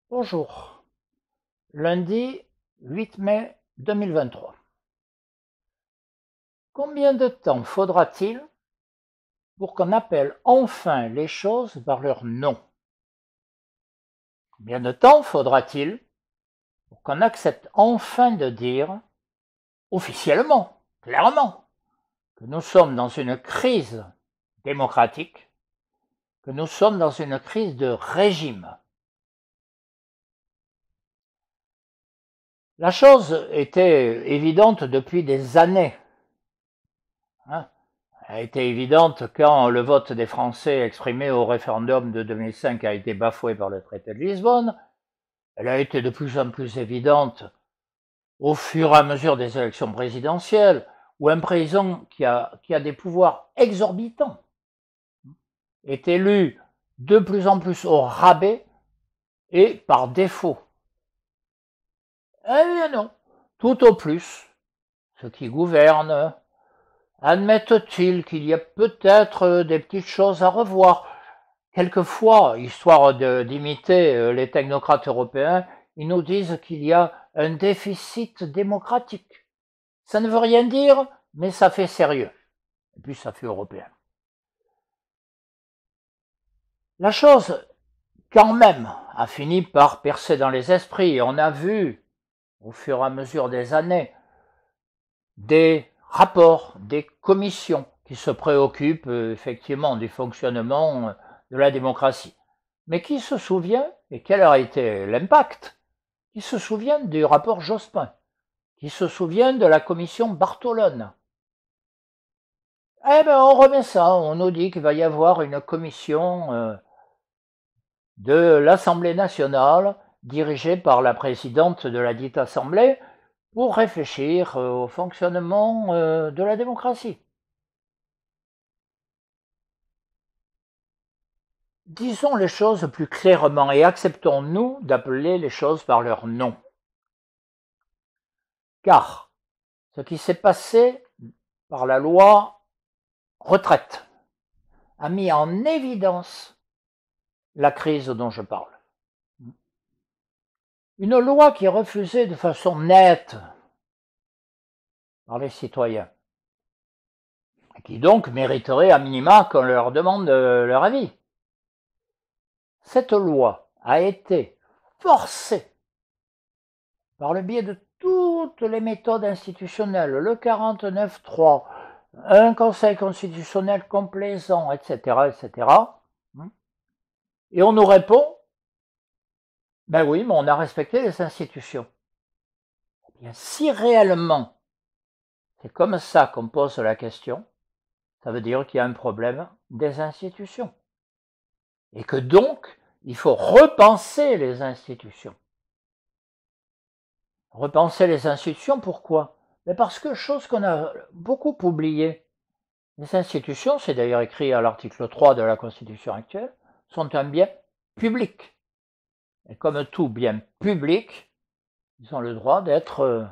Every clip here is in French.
Bonjour, lundi 8 mai 2023. Combien de temps faudra-t-il pour qu'on appelle enfin les choses par leur nom? Combien de temps faudra-t-il pour qu'on accepte enfin de dire, officiellement, clairement, que nous sommes dans une crise démocratique, que nous sommes dans une crise de régime? La chose était évidente depuis des années. Hein. Elle a été évidente quand le vote des Français exprimé au référendum de 2005 a été bafoué par le traité de Lisbonne. Elle a été de plus en plus évidente au fur et à mesure des élections présidentielles, où un président qui a des pouvoirs exorbitants est élu de plus en plus au rabais et par défaut. Eh bien non, tout au plus, ceux qui gouvernent admettent-ils qu'il y a peut-être des petites choses à revoir. Quelquefois, histoire d'imiter les technocrates européens, ils nous disent qu'il y a un déficit démocratique. Ça ne veut rien dire, mais ça fait sérieux. Et puis ça fait européen. La chose, quand même, a fini par percer dans les esprits. On a vu, au fur et à mesure des années, des rapports, des commissions qui se préoccupent effectivement du fonctionnement de la démocratie. Mais qui se souvient, et quel a été l'impact, qui se souvient du rapport Jospin, qui se souvient de la commission Bartolone? Eh bien, on remet ça, on nous dit qu'il va y avoir une commission de l'Assemblée nationale, dirigée par la présidente de la dite Assemblée, pour réfléchir au fonctionnement de la démocratie. Disons les choses plus clairement et acceptons-nous d'appeler les choses par leur nom. Car ce qui s'est passé par la loi retraite a mis en évidence la crise dont je parle. Une loi qui est refusée de façon nette par les citoyens, et qui donc mériterait à minima qu'on leur demande leur avis. Cette loi a été forcée par le biais de toutes les méthodes institutionnelles, le 49.3, un conseil constitutionnel complaisant, etc., etc. Et on nous répond, ben oui, mais on a respecté les institutions. Eh bien, si réellement c'est comme ça qu'on pose la question, ça veut dire qu'il y a un problème des institutions. Et que donc, il faut repenser les institutions. Repenser les institutions, pourquoi? Parce que, chose qu'on a beaucoup oubliée, les institutions, c'est d'ailleurs écrit à l'article 3 de la Constitution actuelle, sont un bien public. Et comme tout bien public, ils ont le droit d'être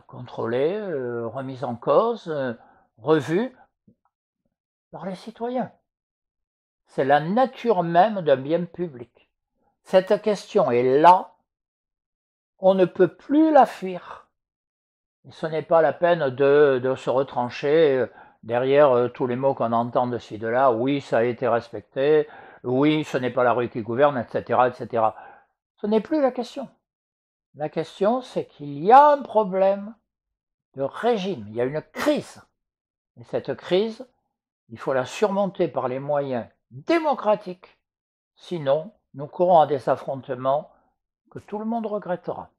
contrôlés, remis en cause, revus par les citoyens. C'est la nature même d'un bien public. Cette question est là, on ne peut plus la fuir. Et ce n'est pas la peine de se retrancher derrière tous les mots qu'on entend de ci, de là. Oui, ça a été respecté. Oui, ce n'est pas la rue qui gouverne, etc., etc. Ce n'est plus la question. La question, c'est qu'il y a un problème de régime. Il y a une crise. Et cette crise, il faut la surmonter par les moyens démocratiques. Sinon, nous courons à des affrontements que tout le monde regrettera.